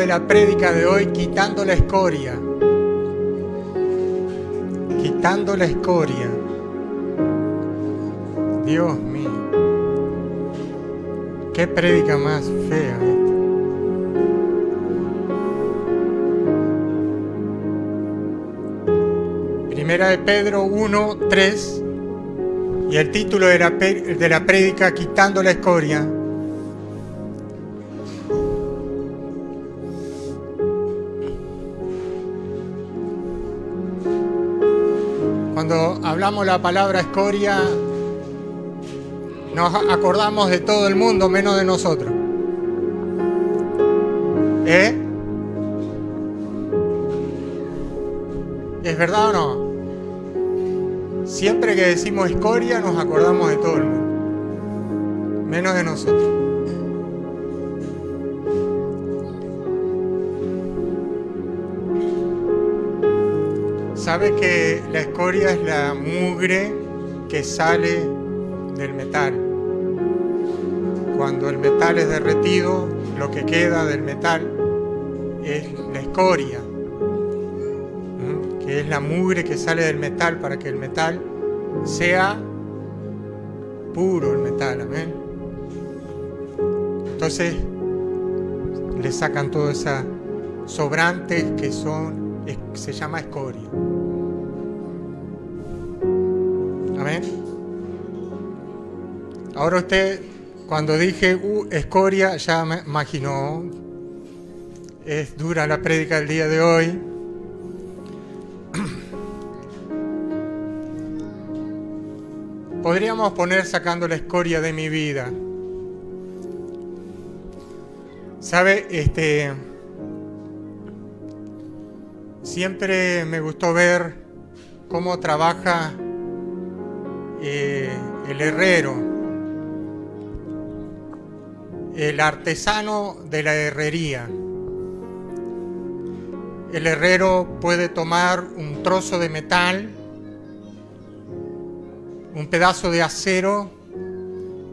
de la prédica de hoy, quitando la escoria. Quitando la escoria. Dios mío. Qué prédica más fea esta. Primera de Pedro 1:3. Y el título de la prédica, quitando la escoria. Cuando hablamos la palabra escoria, nos acordamos de todo el mundo menos de nosotros. ¿Es verdad o no? Siempre que decimos escoria nos acordamos de todo el mundo, menos de nosotros. ¿Sabe que la escoria es la mugre que sale del metal? Cuando el metal es derretido, lo que queda del metal es la escoria, que es la mugre que sale del metal para que el metal sea puro, el metal, amén. Entonces le sacan todo esa sobrante que se llama escoria. Amén. Ahora usted, cuando dije escoria, ya me imaginó. Es dura la prédica del día de hoy. Podríamos poner sacando la escoria de mi vida. ¿Sabe? Siempre me gustó ver cómo trabaja el herrero, el artesano de la herrería. El herrero puede tomar un trozo de metal, un pedazo de acero,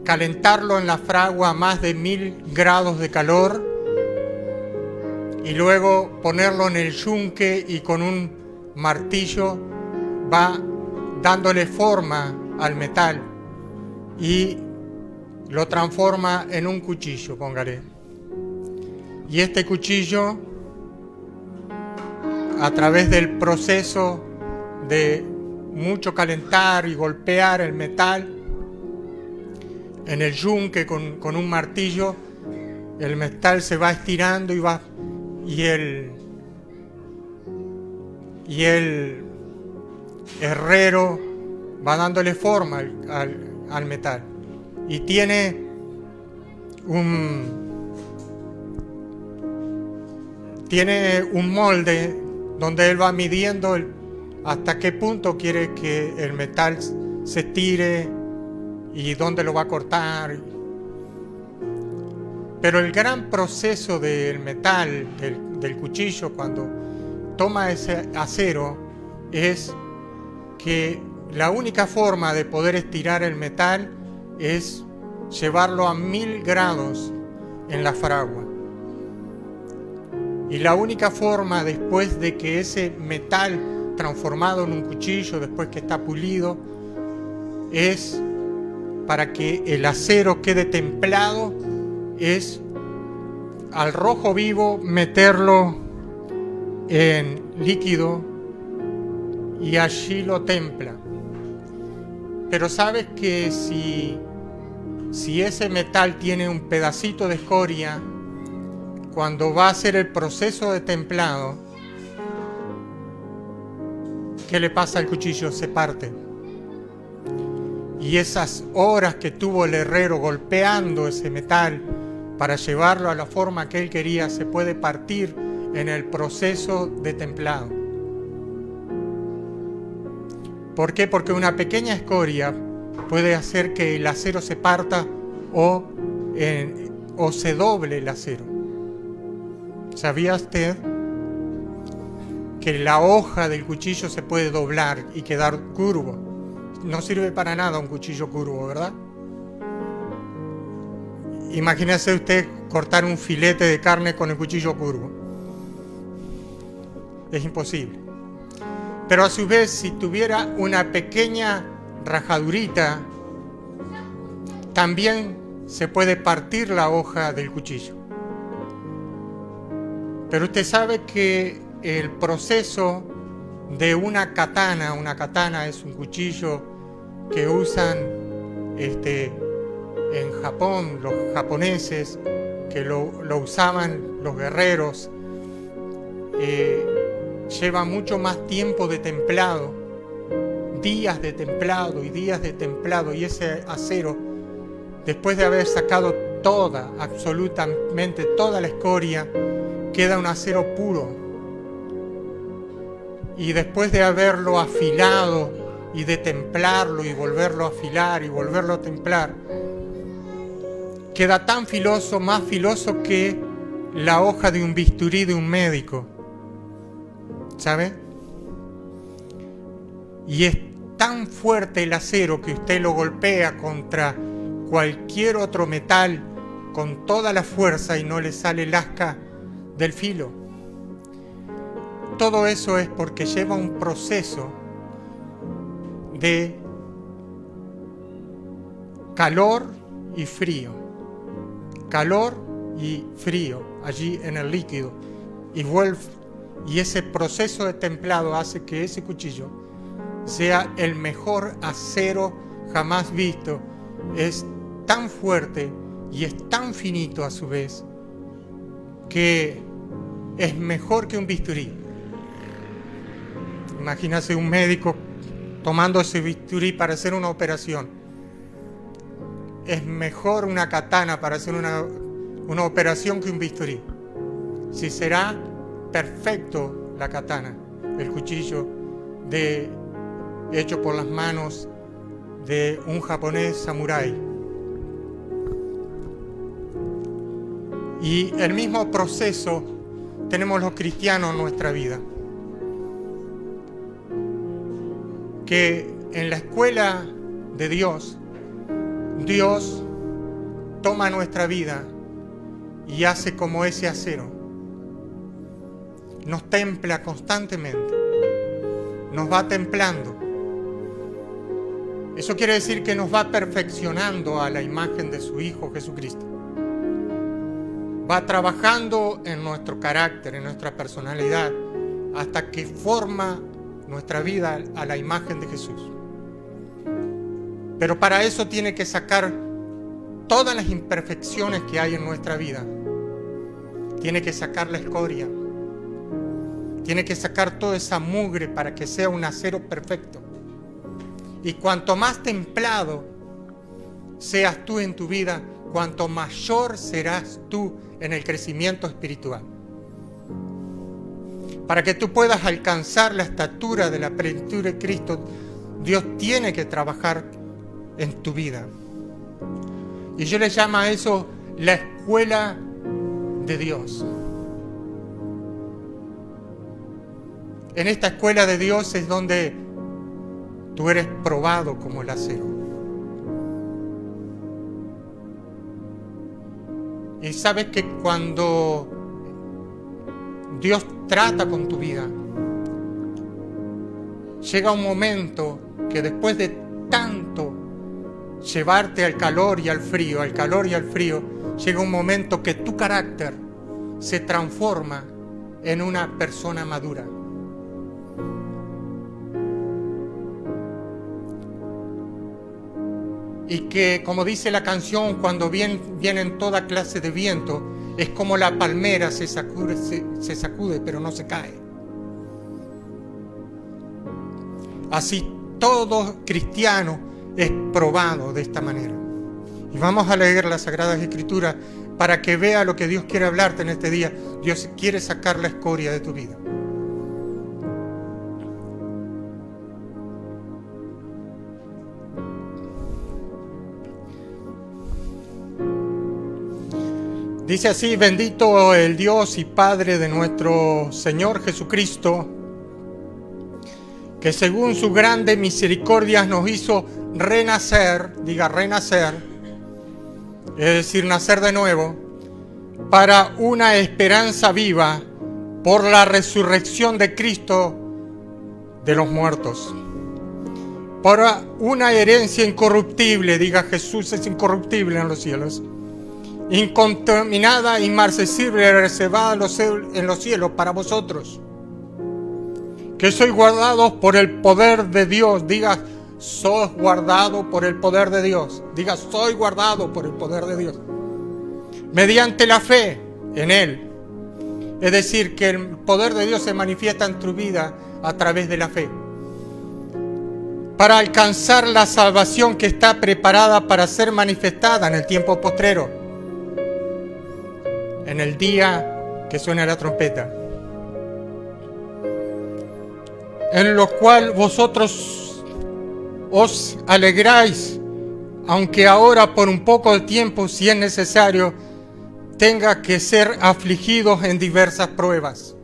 calentarlo en la fragua a más de 1000 grados de calor y luego ponerlo en el yunque y con un martillo va dándole forma al metal y lo transforma en un cuchillo, póngale. Y este cuchillo, a través del proceso de mucho calentar y golpear el metal en el yunque con un martillo, el metal se va estirando y el herrero va dándole forma al metal. Y tiene un molde donde él va midiendo hasta qué punto quiere que el metal se estire y dónde lo va a cortar. Pero el gran proceso del metal, del cuchillo, cuando toma ese acero, es que la única forma de poder estirar el metal es llevarlo a 1000 grados en la fragua. Y la única forma, después de que ese metal transformado en un cuchillo, después que está pulido, es para que el acero quede templado, es al rojo vivo meterlo en líquido y allí lo templa. Pero sabes que si ese metal tiene un pedacito de escoria, cuando va a hacer el proceso de templado, ¿qué le pasa al cuchillo? Se parte. Y esas horas que tuvo el herrero golpeando ese metal para llevarlo a la forma que él quería, se puede partir en el proceso de templado. ¿Por qué? Porque una pequeña escoria puede hacer que el acero se parta o se doble el acero. ¿Sabía usted que la hoja del cuchillo se puede doblar y quedar curvo? No sirve para nada un cuchillo curvo, ¿verdad? Imagínese usted cortar un filete de carne con el cuchillo curvo. es imposible. Pero a su vez, si tuviera una pequeña rajadurita, también se puede partir la hoja del cuchillo. Pero usted sabe que el proceso de una katana es un cuchillo que usan en Japón, los japoneses, que lo usaban los guerreros, lleva mucho más tiempo de templado, días de templado y días de templado, y ese acero, después de haber sacado absolutamente toda la escoria, queda un acero puro. Y después de haberlo afilado y de templarlo y volverlo a afilar y volverlo a templar, queda tan filoso, más filoso que la hoja de un bisturí de un médico, ¿sabe? Y es tan fuerte el acero que usted lo golpea contra cualquier otro metal con toda la fuerza y no le sale lasca del filo. Todo eso es porque lleva un proceso de calor y frío. Calor y frío allí en el líquido. Y ese proceso de templado hace que ese cuchillo sea el mejor acero jamás visto. Es tan fuerte y es tan finito a su vez que es mejor que un bisturí. Imagínese un médico tomando ese bisturí para hacer una operación. Es mejor una katana para hacer una operación que un bisturí. Si será perfecto la katana, el cuchillo hecho por las manos de un japonés samurái. Y el mismo proceso tenemos los cristianos en nuestra vida. Que en la escuela de Dios, Dios toma nuestra vida y hace como ese acero. Nos templa constantemente, nos va templando. Eso quiere decir que nos va perfeccionando a la imagen de su Hijo Jesucristo. Va trabajando en nuestro carácter, en nuestra personalidad, hasta que forma nuestra vida a la imagen de Jesús. Pero para eso tiene que sacar todas las imperfecciones que hay en nuestra vida. Tiene que sacar la escoria. Tiene que sacar toda esa mugre para que sea un acero perfecto. Y cuanto más templado seas tú en tu vida, cuanto mayor serás tú en el crecimiento espiritual. Para que tú puedas alcanzar la estatura de la plenitud de Cristo, Dios tiene que trabajar en tu vida. Y yo le llamo a eso la escuela de Dios. En esta escuela de Dios es donde tú eres probado como el acero. Y sabes que cuando Dios trata con tu vida, llega un momento que después de tanto llevarte al calor y al frío, llega un momento que tu carácter se transforma en una persona madura. Y que, como dice la canción, cuando vienen toda clase de viento, es como la palmera se sacude, pero no se cae. Así todo cristiano es probado de esta manera. Y vamos a leer las Sagradas Escrituras para que vea lo que Dios quiere hablarte en este día. Dios quiere sacar la escoria de tu vida. Dice así: bendito el Dios y Padre de nuestro Señor Jesucristo, que según sus grandes misericordias nos hizo renacer, diga renacer, es decir, nacer de nuevo, para una esperanza viva por la resurrección de Cristo de los muertos, por una herencia incorruptible, diga Jesús es incorruptible en los cielos, incontaminada, inmarcesible, reservada en los cielos para vosotros, que sois guardados por el poder de Dios, diga sois guardado por el poder de Dios, diga soy guardado por el poder de Dios, mediante la fe en Él. Es decir, que el poder de Dios se manifiesta en tu vida a través de la fe, para alcanzar la salvación que está preparada para ser manifestada en el tiempo postrero, en el día que suena la trompeta, en lo cual vosotros os alegráis, aunque ahora por un poco de tiempo, si es necesario, tenga que ser afligidos en diversas pruebas,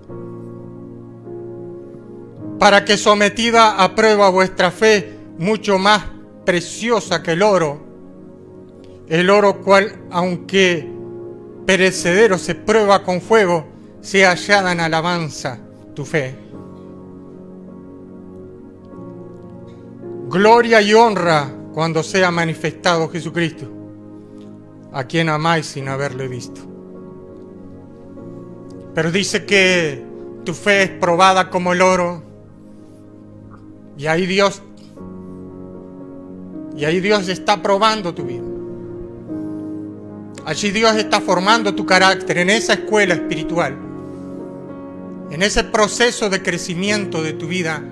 para que sometida a prueba vuestra fe, mucho más preciosa que el oro cual, aunque perecedero, se prueba con fuego, sea hallada en alabanza tu fe, gloria y honra cuando sea manifestado Jesucristo, a quien amáis sin haberle visto. Pero dice que tu fe es probada como el oro, y ahí Dios está probando tu vida. Allí Dios está formando tu carácter, en esa escuela espiritual, en ese proceso de crecimiento de tu vida,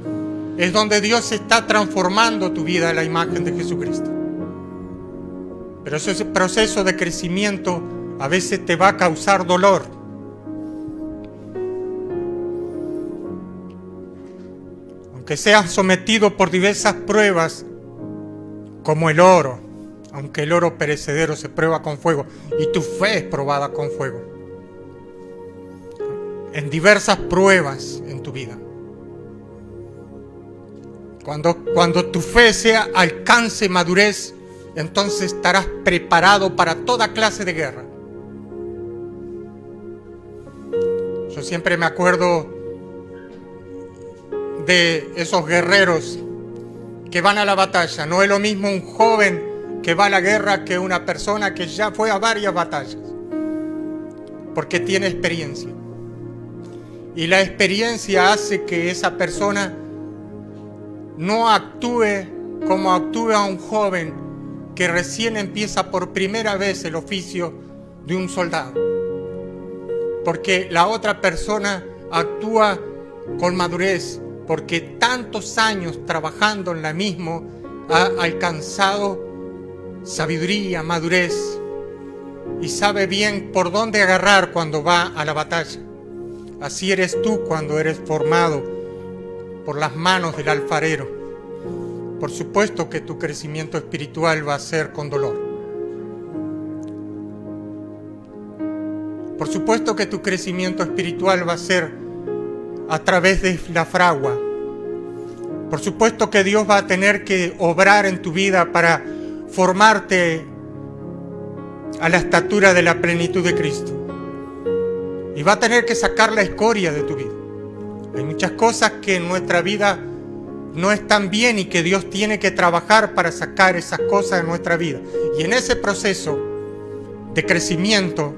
es donde Dios está transformando tu vida a la imagen de Jesucristo. Pero ese proceso de crecimiento a veces te va a causar dolor. Aunque seas sometido por diversas pruebas, como el oro, aunque el oro perecedero se prueba con fuego, y tu fe es probada con fuego. En diversas pruebas en tu vida. Cuando tu fe alcance madurez, entonces estarás preparado para toda clase de guerra. Yo siempre me acuerdo de esos guerreros que van a la batalla. No es lo mismo un joven que va a la guerra que una persona que ya fue a varias batallas, porque tiene experiencia. Y la experiencia hace que esa persona no actúe como actúa un joven que recién empieza por primera vez el oficio de un soldado, porque la otra persona actúa con madurez, porque tantos años trabajando en la misma ha alcanzado sabiduría, madurez, y sabe bien por dónde agarrar cuando va a la batalla. Así eres tú cuando eres formado por las manos del alfarero. Por supuesto que tu crecimiento espiritual va a ser con dolor. Por supuesto que tu crecimiento espiritual va a ser a través de la fragua. Por supuesto que Dios va a tener que obrar en tu vida para formarte a la estatura de la plenitud de Cristo. Y va a tener que sacar la escoria de tu vida. Hay muchas cosas que en nuestra vida no están bien y que Dios tiene que trabajar para sacar esas cosas de nuestra vida. Y en ese proceso de crecimiento,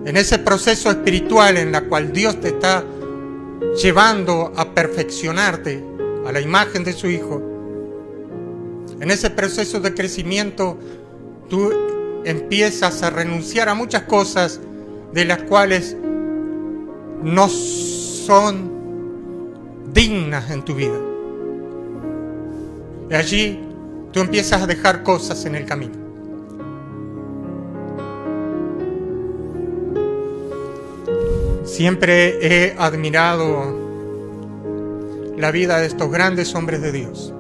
en ese proceso espiritual en la cual Dios te está llevando a perfeccionarte a la imagen de su Hijo, en ese proceso de crecimiento tú empiezas a renunciar a muchas cosas de las cuales no son dignas en tu vida. Y allí tú empiezas a dejar cosas en el camino. Siempre he admirado la vida de estos grandes hombres de Dios.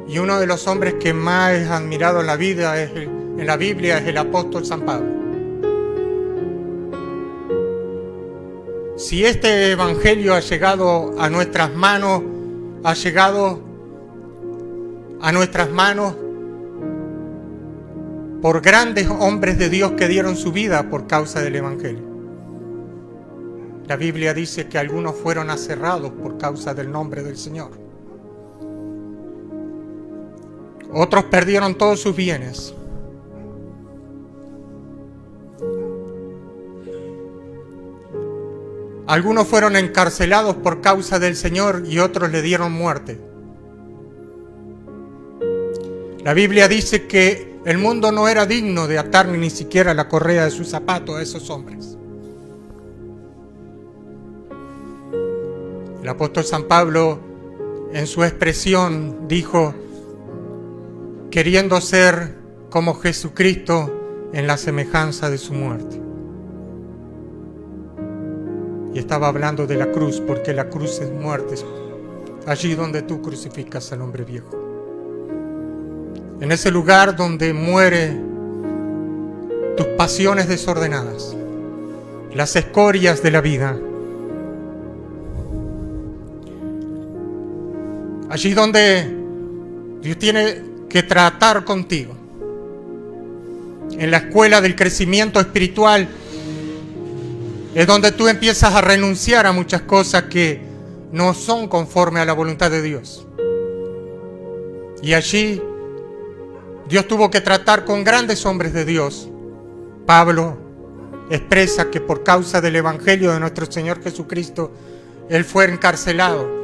Y uno de los hombres que más he admirado en la vida en la Biblia es el apóstol San Pablo. Si este evangelio ha llegado a nuestras manos, por grandes hombres de Dios que dieron su vida por causa del Evangelio. La Biblia dice que algunos fueron aserrados por causa del nombre del Señor. Otros perdieron todos sus bienes. Algunos fueron encarcelados por causa del Señor y otros le dieron muerte. La Biblia dice que el mundo no era digno de atar ni siquiera la correa de sus zapatos a esos hombres. El apóstol San Pablo, en su expresión, dijo, queriendo ser como Jesucristo en la semejanza de su muerte. Y estaba hablando de la cruz, porque la cruz es muerte, allí donde tú crucificas al hombre viejo. En ese lugar donde muere tus pasiones desordenadas, las escorias de la vida. Allí donde Dios tiene que tratar contigo. En la escuela del crecimiento espiritual es donde tú empiezas a renunciar a muchas cosas que no son conforme a la voluntad de Dios. Y allí Dios tuvo que tratar con grandes hombres de Dios. Pablo expresa que por causa del Evangelio de nuestro Señor Jesucristo, él fue encarcelado.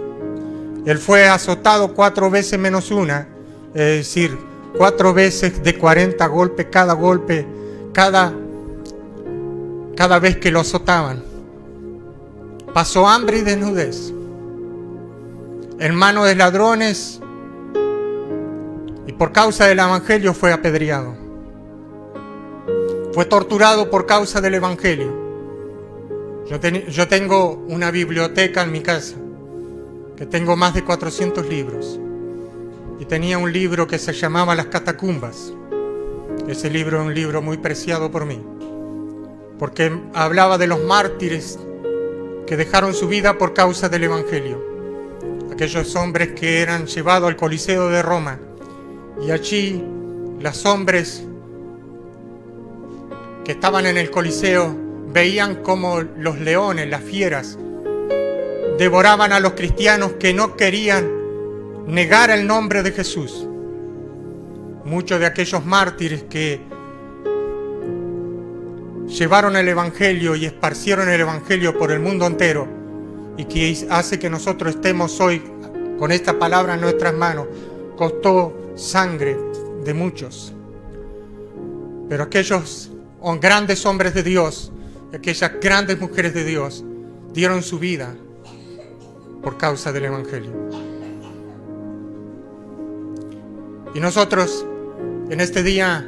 Él fue azotado 4 veces menos una, es decir, 4 veces de 40 golpes, cada vez que lo azotaban. Pasó hambre y desnudez, en manos de ladrones, y por causa del Evangelio fue apedreado. Fue torturado por causa del Evangelio. Yo tengo una biblioteca en mi casa, que tengo más de 400 libros. Y tenía un libro que se llamaba Las Catacumbas. Ese libro es un libro muy preciado por mí, porque hablaba de los mártires que dejaron su vida por causa del Evangelio. Aquellos hombres que eran llevados al Coliseo de Roma. Y allí los hombres que estaban en el Coliseo veían como los leones, las fieras, devoraban a los cristianos que no querían negar el nombre de Jesús. Muchos de aquellos mártires que llevaron el Evangelio y esparcieron el Evangelio por el mundo entero, y que hace que nosotros estemos hoy con esta palabra en nuestras manos, costó sangre de muchos. Pero aquellos grandes hombres de Dios, aquellas grandes mujeres de Dios, dieron su vida por causa del Evangelio. Y nosotros en este día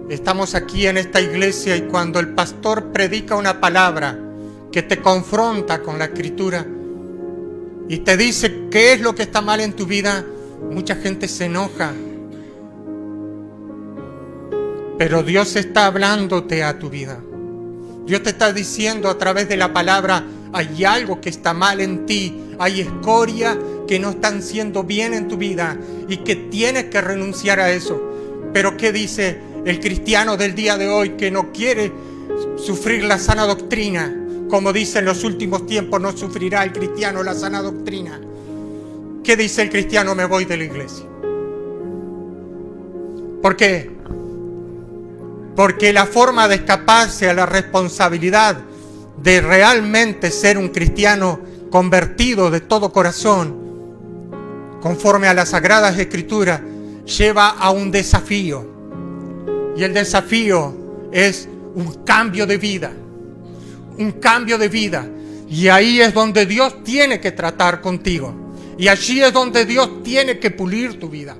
estamos aquí en esta iglesia, y cuando el pastor predica una palabra que te confronta con la Escritura y te dice qué es lo que está mal en tu vida, mucha gente se enoja. Pero Dios está hablándote a tu vida. Dios te está diciendo a través de la palabra: hay algo que está mal en ti, hay escoria que no están siendo bien en tu vida y que tienes que renunciar a eso. Pero ¿qué dice el cristiano del día de hoy que no quiere sufrir la sana doctrina? Como dice en los últimos tiempos, no sufrirá el cristiano la sana doctrina. ¿Qué dice el cristiano? Me voy de la iglesia. ¿Por qué? Porque la forma de escaparse a la responsabilidad de realmente ser un cristiano convertido de todo corazón, conforme a las Sagradas Escrituras, lleva a un desafío. Y el desafío es un cambio de vida. Un cambio de vida. Y ahí es donde Dios tiene que tratar contigo. Y allí es donde Dios tiene que pulir tu vida.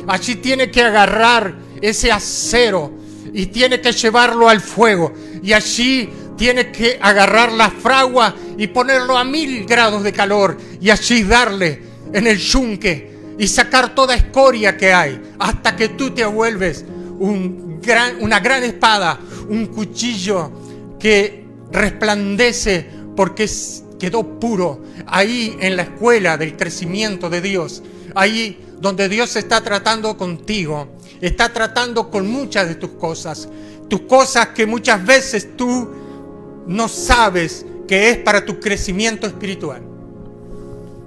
Allí tiene que agarrar ese acero y tiene que llevarlo al fuego. Y allí tiene que agarrar la fragua y ponerlo a 1000 grados de calor. Y allí darle en el yunque y sacar toda escoria que hay, hasta que tú te vuelves una gran espada, un cuchillo que resplandece porque quedó puro. Ahí en la escuela del crecimiento de Dios, ahí donde Dios está tratando contigo, está tratando con muchas de tus cosas que muchas veces tú no sabes que es para tu crecimiento espiritual.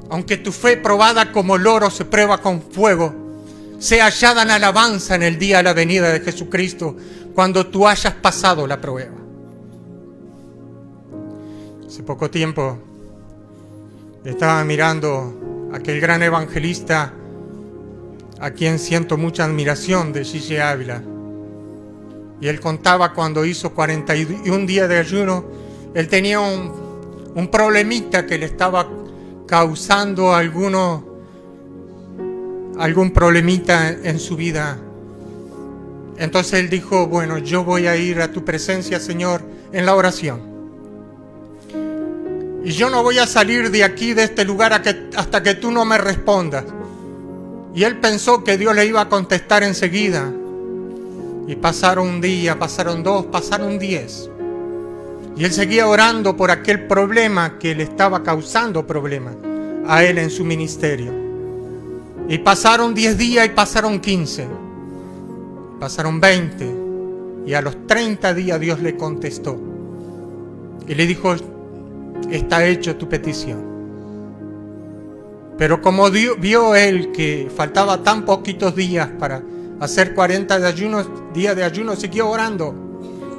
Aunque tu fe probada como el oro se prueba con fuego, sea hallada en alabanza en el día de la venida de Jesucristo, cuando tú hayas pasado la prueba. Hace poco tiempo estaba mirando a aquel gran evangelista a quien siento mucha admiración, de Gigi Ávila. Y él contaba cuando hizo 41 días de ayuno, él tenía un problemita que le estaba causando algún problemita en su vida. Entonces él dijo, bueno, yo voy a ir a tu presencia, Señor, en la oración. Y yo no voy a salir de aquí, de este lugar, hasta que tú no me respondas. Y él pensó que Dios le iba a contestar enseguida. Y pasaron un día, pasaron 2, pasaron 10. Y él seguía orando por aquel problema que le estaba causando problemas a él en su ministerio. Y pasaron 10 días y pasaron 15. Pasaron 20. Y a los 30 días Dios le contestó. Y le dijo, está hecho tu petición. Pero como vio él que faltaba tan poquitos días para hacer 40 días de ayuno, siguió orando,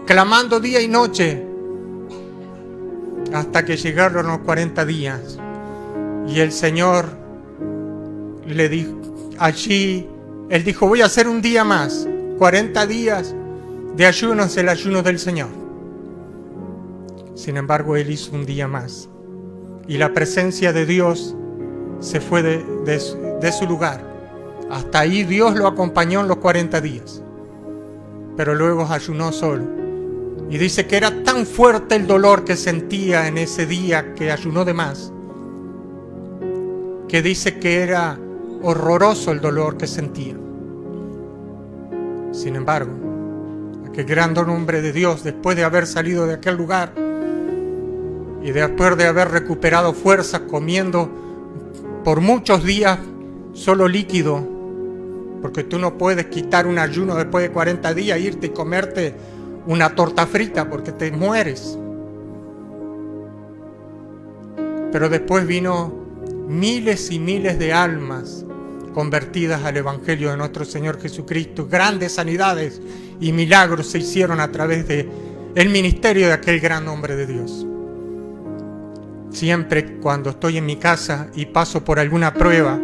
clamando día y noche, hasta que llegaron los 40 días. Y el Señor le dijo, él dijo, voy a hacer un día más, 40 días de ayuno, es el ayuno del Señor. Sin embargo, él hizo un día más. Y la presencia de Dios se fue de su lugar. Hasta ahí Dios lo acompañó en los 40 días. Pero luego ayunó solo. Y dice que era tan fuerte el dolor que sentía en ese día que ayunó de más, que dice que era horroroso el dolor que sentía. Sin embargo, aquel gran hombre de Dios, después de haber salido de aquel lugar y después de haber recuperado fuerzas comiendo por muchos días solo líquido, porque tú no puedes quitar un ayuno después de 40 días, irte y comerte una torta frita porque te mueres. Pero después vino miles y miles de almas convertidas al Evangelio de nuestro Señor Jesucristo. Grandes sanidades y milagros se hicieron a través de el ministerio de aquel gran hombre de Dios. Siempre cuando estoy en mi casa y paso por alguna prueba,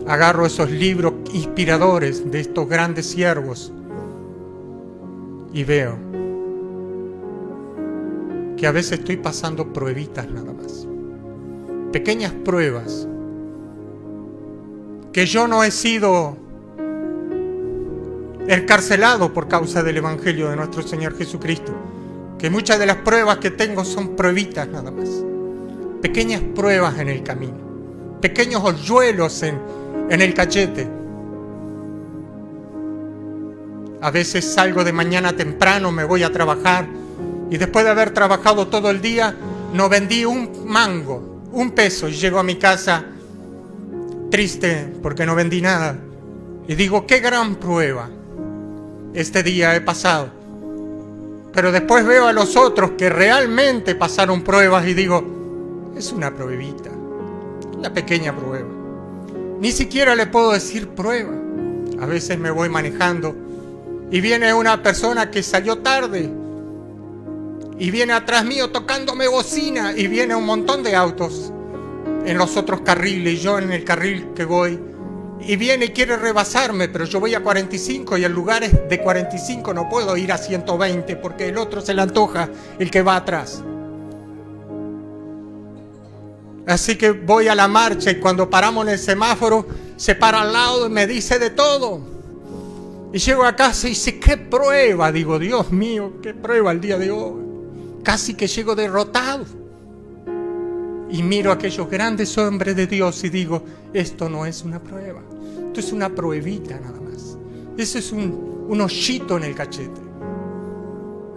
agarro esos libros inspiradores de estos grandes siervos y veo que a veces estoy pasando pruebitas nada más. Pequeñas pruebas. Que yo no he sido encarcelado por causa del Evangelio de nuestro Señor Jesucristo. Que muchas de las pruebas que tengo son pruebitas nada más. Pequeñas pruebas en el camino, pequeños hoyuelos en el cachete. A veces salgo de mañana temprano, me voy a trabajar y después de haber trabajado todo el día no vendí un mango, un peso, y llego a mi casa triste porque no vendí nada y digo, qué gran prueba este día he pasado. Pero después veo a los otros que realmente pasaron pruebas y digo, es una pruebita, una pequeña prueba. Ni siquiera le puedo decir prueba. A veces me voy manejando y viene una persona que salió tarde y viene atrás mío tocándome bocina y viene un montón de autos en los otros carriles y yo en el carril que voy y viene y quiere rebasarme, pero yo voy a 45 y en lugares de 45 no puedo ir a 120 porque el otro se le antoja el que va atrás. Así que voy a la marcha y cuando paramos en el semáforo se para al lado y me dice de todo. Y llego a casa y dice, qué prueba. Digo, Dios mío, qué prueba el día de hoy. Casi que llego derrotado. Y miro a aquellos grandes hombres de Dios y digo, esto no es una prueba. Esto es una pruebita nada más. Eso es un hoyito en el cachete.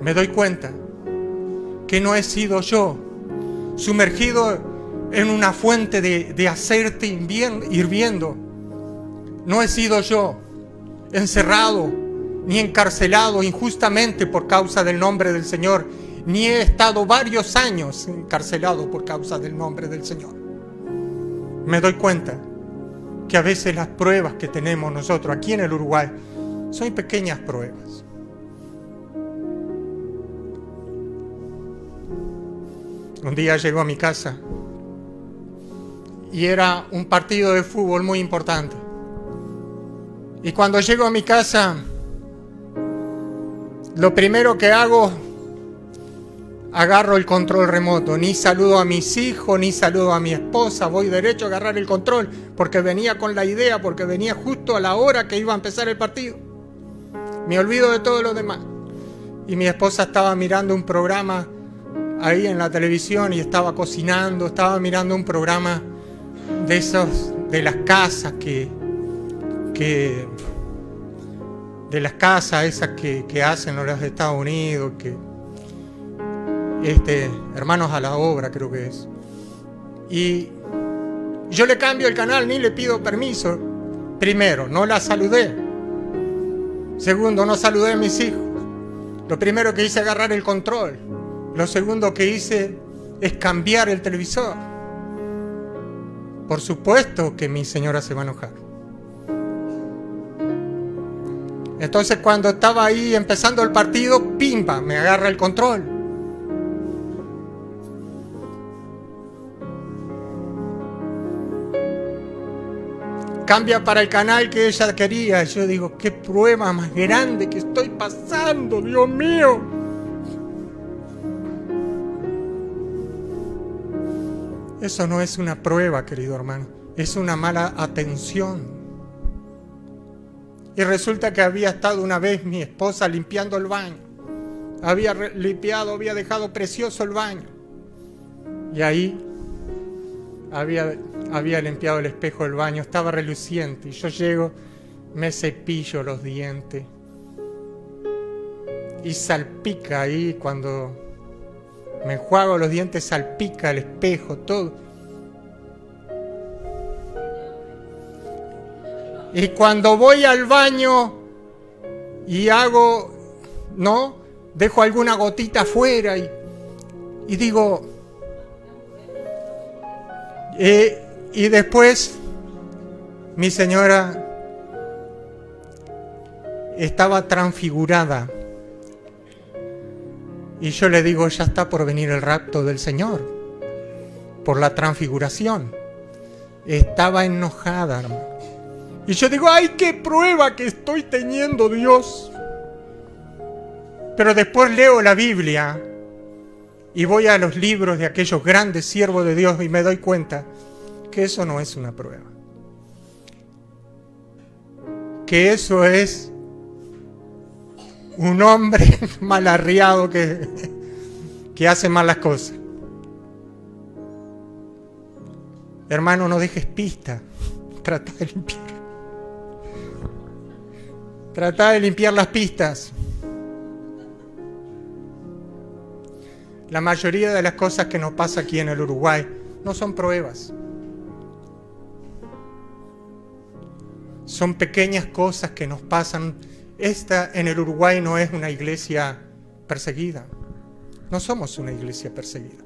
Me doy cuenta que no he sido yo sumergido en una fuente de aceite hirviendo, No he sido yo encerrado ni encarcelado injustamente por causa del nombre del Señor, ni he estado varios años encarcelado por causa del nombre del Señor. Me doy cuenta que a veces las pruebas que tenemos nosotros aquí en el Uruguay son pequeñas pruebas. Un día llegó a mi casa y era un partido de fútbol muy importante. Y cuando llego a mi casa, lo primero que hago, agarro el control remoto. Ni saludo a mis hijos, ni saludo a mi esposa. Voy derecho a agarrar el control porque venía con la idea, porque venía justo a la hora que iba a empezar el partido. Me olvido de todo lo demás. Y mi esposa estaba mirando un programa ahí en la televisión y estaba cocinando, estaba mirando un programa de esos, de las casas de las casas esas que hacen en los Estados Unidos, Hermanos a la Obra creo que es. Y yo le cambio el canal, ni le pido permiso. Primero, no la saludé. Segundo, no saludé a mis hijos. Lo primero que hice es agarrar el control. Lo segundo que hice es cambiar el televisor. Por supuesto que mi señora se va a enojar. Entonces cuando estaba ahí empezando el partido, ¡pimba!, me agarra el control. Cambia para el canal que ella quería. Yo digo, qué prueba más grande que estoy pasando, Dios mío. Eso no es una prueba, querido hermano. Es una mala atención. Y resulta que había estado una vez mi esposa limpiando el baño. Había limpiado, había dejado precioso el baño. Y ahí había limpiado el espejo del baño, estaba reluciente. Y yo llego, me cepillo los dientes. Y salpica ahí, cuando me enjuago los dientes, salpica el espejo, todo. Y cuando voy al baño y dejo alguna gotita afuera y digo, y después mi señora estaba transfigurada. Y yo le digo, ya está por venir el rapto del Señor, por la transfiguración. Estaba enojada, hermano. Y yo digo, ¡ay, qué prueba que estoy teniendo, Dios! Pero después leo la Biblia y voy a los libros de aquellos grandes siervos de Dios y me doy cuenta que eso no es una prueba. Que eso es un hombre mal arriado que hace malas cosas. Hermano, no dejes pista. Trata de limpiar. Trata de limpiar las pistas. La mayoría de las cosas que nos pasa aquí en el Uruguay no son pruebas. Son pequeñas cosas que nos pasan. Esta en el Uruguay no es una iglesia perseguida. No somos una iglesia perseguida.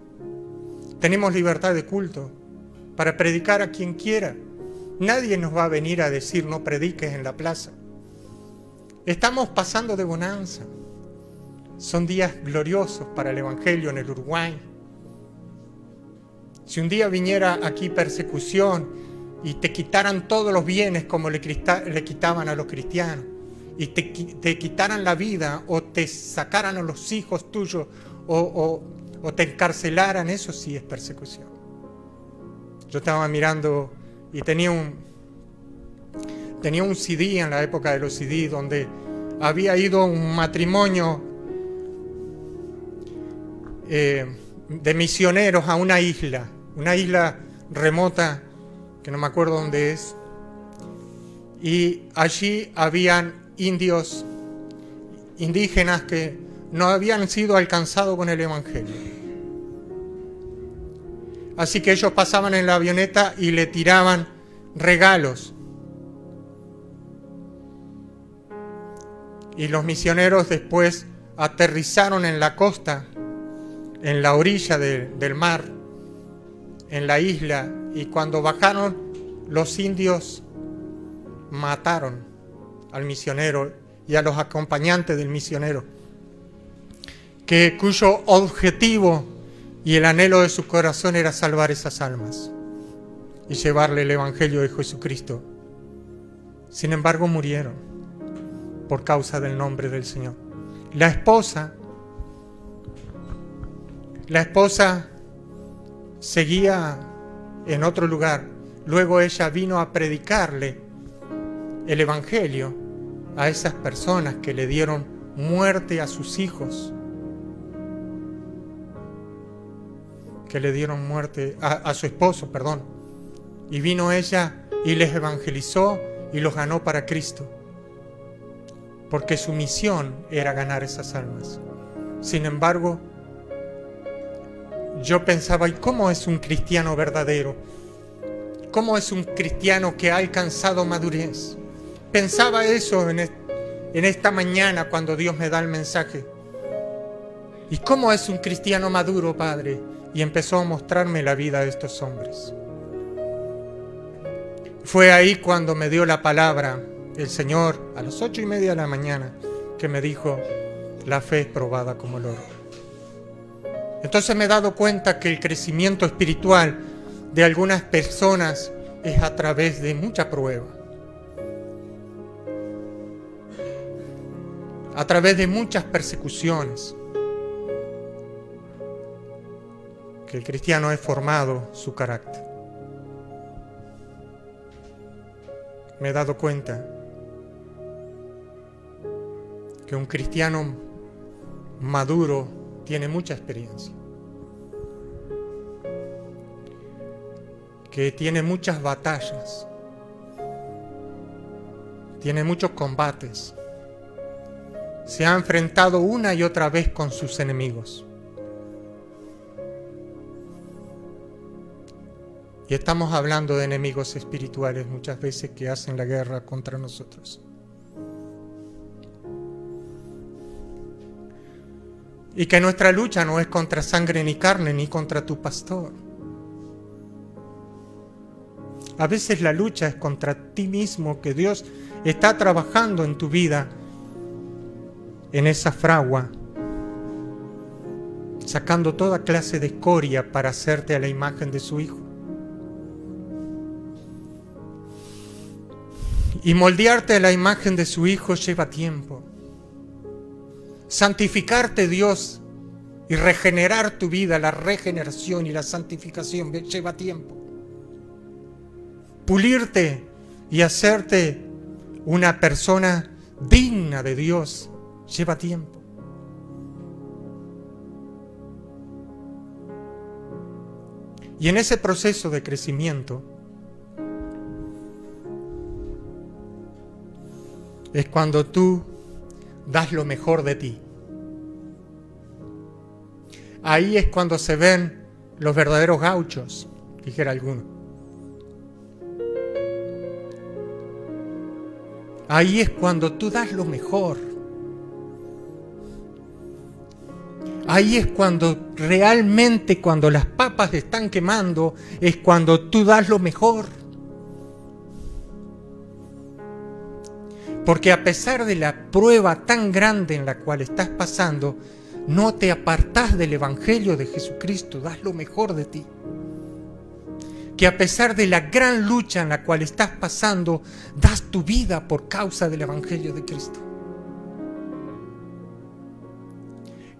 Tenemos libertad de culto para predicar a quien quiera. Nadie nos va a venir a decir no prediques en la plaza. Estamos pasando de bonanza. Son días gloriosos para el Evangelio en el Uruguay. Si un día viniera aquí persecución y te quitaran todos los bienes como le quitaban a los cristianos, y te quitaran la vida o te sacaran a los hijos tuyos o te encarcelaran, eso sí es persecución. Yo estaba mirando y tenía un CD en la época de los CD donde había ido un matrimonio de misioneros a una isla remota que no me acuerdo dónde es, y allí habían indígenas que no habían sido alcanzados con el Evangelio. Así que ellos pasaban en la avioneta y le tiraban regalos Y los misioneros después aterrizaron en la costa, en la orilla del mar, en la isla, y cuando bajaron, los indios mataron al misionero y a los acompañantes del misionero, cuyo objetivo y el anhelo de su corazón era salvar esas almas y llevarle el Evangelio de Jesucristo. Sin embargo, murieron por causa del nombre del Señor. La esposa seguía en otro lugar. Luego ella vino a predicarle el Evangelio a esas personas que le dieron muerte a sus hijos, que le dieron muerte a su esposo, perdón. Y vino ella y les evangelizó y los ganó para Cristo, porque su misión era ganar esas almas. Sin embargo, yo pensaba, ¿y cómo es un cristiano verdadero? ¿Cómo es un cristiano que ha alcanzado madurez? Pensaba eso en esta mañana cuando Dios me da el mensaje. ¿Y cómo es un cristiano maduro, Padre? Y empezó a mostrarme la vida de estos hombres. Fue ahí cuando me dio la palabra el Señor a las 8:30 de la mañana, que me dijo, la fe es probada como el oro. Entonces me he dado cuenta que el crecimiento espiritual de algunas personas es a través de mucha prueba, a través de muchas persecuciones, que el cristiano es formado su carácter. Me he dado cuenta que un cristiano maduro tiene mucha experiencia, que tiene muchas batallas, tiene muchos combates, se ha enfrentado una y otra vez con sus enemigos. Y estamos hablando de enemigos espirituales muchas veces que hacen la guerra contra nosotros. Y que nuestra lucha no es contra sangre ni carne, ni contra tu pastor. A veces la lucha es contra ti mismo, que Dios está trabajando en tu vida, en esa fragua, sacando toda clase de escoria para hacerte a la imagen de su Hijo. Y moldearte a la imagen de su Hijo lleva tiempo. Santificarte, Dios, y regenerar tu vida, la regeneración y la santificación lleva tiempo. Pulirte y hacerte una persona digna de Dios lleva tiempo. Y en ese proceso de crecimiento es cuando tú das lo mejor de ti. Ahí es cuando se ven los verdaderos gauchos, dijera alguno. Ahí es cuando tú das lo mejor. Ahí es cuando realmente, cuando las papas están quemando, es cuando tú das lo mejor. Porque a pesar de la prueba tan grande en la cual estás pasando, no te apartás del Evangelio de Jesucristo, das lo mejor de ti. Que a pesar de la gran lucha en la cual estás pasando, das tu vida por causa del Evangelio de Cristo.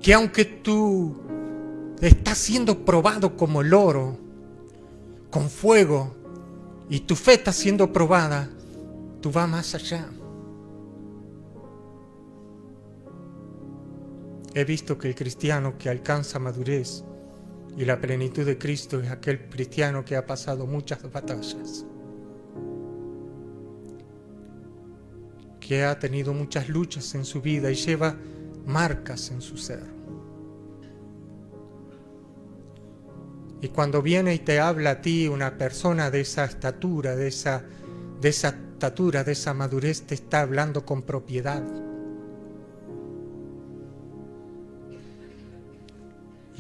Que aunque tú estás siendo probado como el oro, con fuego, y tu fe está siendo probada, tú vas más allá. He visto que el cristiano que alcanza madurez y la plenitud de Cristo es aquel cristiano que ha pasado muchas batallas, que ha tenido muchas luchas en su vida y lleva marcas en su ser. Y cuando viene y te habla a ti una persona de esa estatura, de esa madurez, te está hablando con propiedad.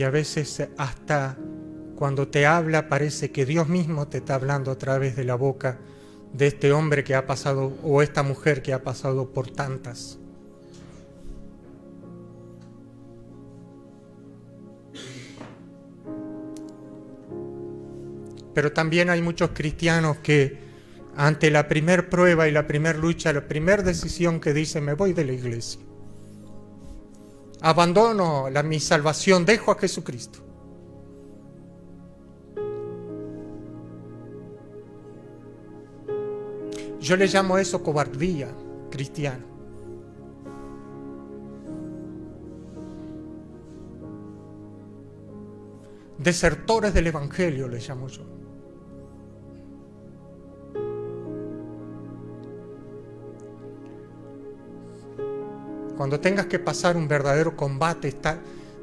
Y a veces hasta cuando te habla parece que Dios mismo te está hablando a través de la boca de este hombre que ha pasado, o esta mujer que ha pasado por tantas. Pero también hay muchos cristianos que ante la primer prueba y la primer lucha, la primera decisión que dicen, me voy de la iglesia. Abandono mi salvación, dejo a Jesucristo. Yo le llamo eso cobardía cristiana. Desertores del Evangelio le llamo yo. Cuando tengas que pasar un verdadero combate,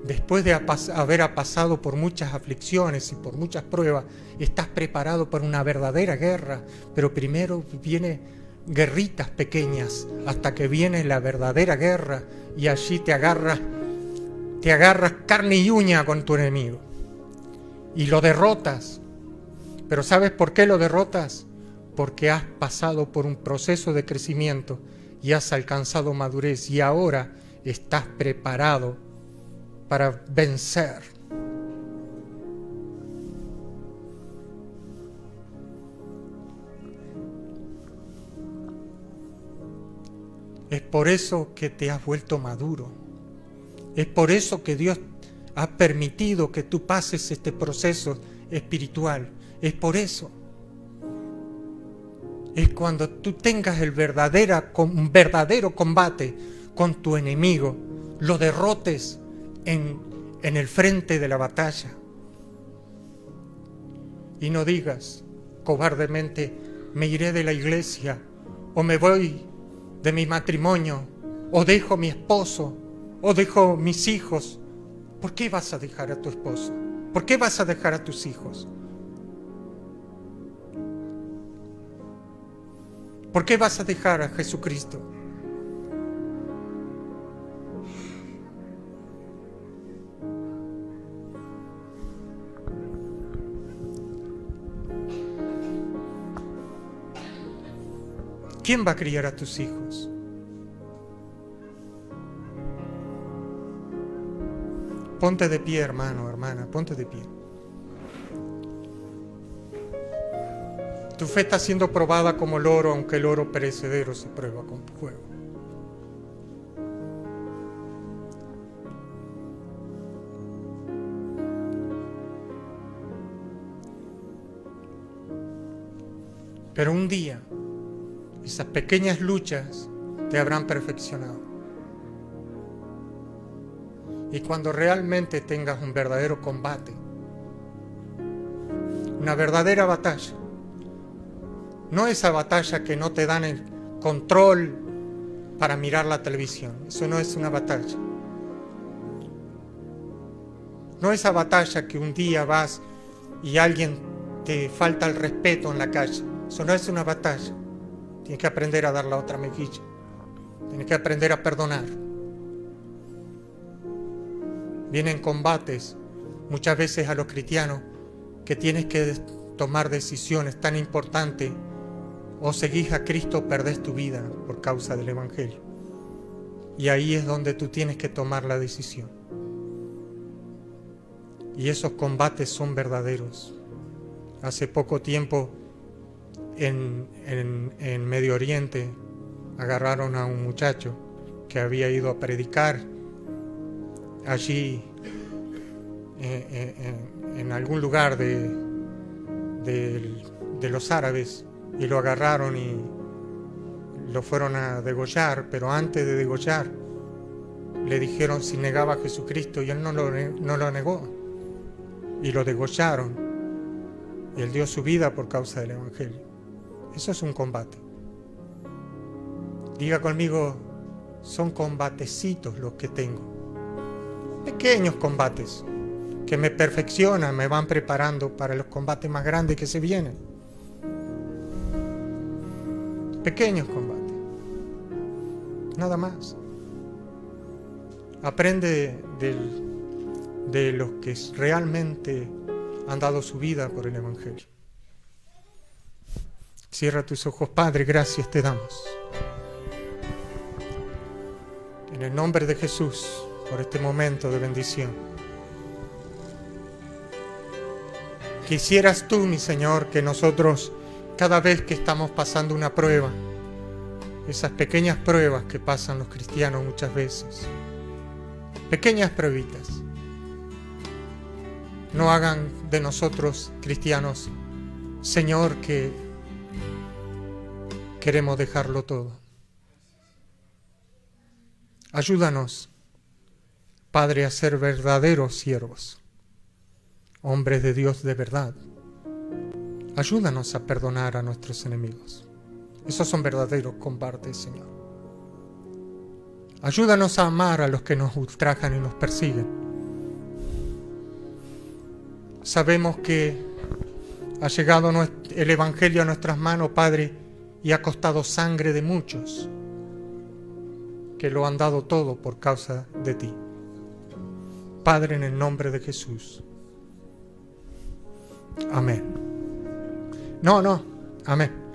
después de haber pasado por muchas aflicciones y por muchas pruebas, estás preparado para una verdadera guerra, pero primero vienen guerritas pequeñas hasta que viene la verdadera guerra y allí te agarras carne y uña con tu enemigo y lo derrotas. Pero ¿sabes por qué lo derrotas? Porque has pasado por un proceso de crecimiento y has alcanzado madurez y ahora estás preparado para vencer. Es por eso que te has vuelto maduro. Es por eso que Dios ha permitido que tú pases este proceso espiritual. Es por eso. Es cuando tú tengas un verdadero combate con tu enemigo, lo derrotes en el frente de la batalla. Y no digas cobardemente, me iré de la iglesia, o me voy de mi matrimonio, o dejo mi esposo, o dejo mis hijos. ¿Por qué vas a dejar a tu esposo? ¿Por qué vas a dejar a tus hijos? ¿Por qué vas a dejar a Jesucristo? ¿Quién va a criar a tus hijos? Ponte de pie, hermano, hermana, ponte de pie. Tu fe está siendo probada como el oro, aunque el oro perecedero se prueba con fuego. Pero un día, esas pequeñas luchas te habrán perfeccionado. Y cuando realmente tengas un verdadero combate, una verdadera batalla, no esa batalla que no te dan el control para mirar la televisión, eso no es una batalla. No esa batalla que un día vas y alguien te falta el respeto en la calle, eso no es una batalla. Tienes que aprender a dar la otra mejilla, tienes que aprender a perdonar. Vienen combates muchas veces a los cristianos que tienes que tomar decisiones tan importantes. O seguís a Cristo o perdés tu vida por causa del Evangelio. Y ahí es donde tú tienes que tomar la decisión. Y esos combates son verdaderos. Hace poco tiempo en Medio Oriente agarraron a un muchacho que había ido a predicar allí en algún lugar de los árabes. Y lo agarraron y lo fueron a degollar, pero antes de degollar le dijeron si negaba a Jesucristo y él no lo negó. Y lo degollaron y él dio su vida por causa del Evangelio. Eso es un combate. Diga conmigo, son combatecitos los que tengo. Pequeños combates que me perfeccionan, me van preparando para los combates más grandes que se vienen. Pequeños combates, nada más. Aprende de los que realmente han dado su vida por el Evangelio. Cierra tus ojos, Padre, gracias te damos. En el nombre de Jesús, por este momento de bendición. Quisieras tú, mi Señor, que nosotros, cada vez que estamos pasando una prueba, esas pequeñas pruebas que pasan los cristianos muchas veces, pequeñas pruebitas, no hagan de nosotros cristianos, Señor, que queremos dejarlo todo. Ayúdanos, Padre, a ser verdaderos siervos, hombres de Dios de verdad. Ayúdanos a perdonar a nuestros enemigos. Esos son verdaderos combates, Señor. Ayúdanos a amar a los que nos ultrajan y nos persiguen. Sabemos que ha llegado el Evangelio a nuestras manos, Padre, y ha costado sangre de muchos que lo han dado todo por causa de ti. Padre, en el nombre de Jesús. Amén. No, amén.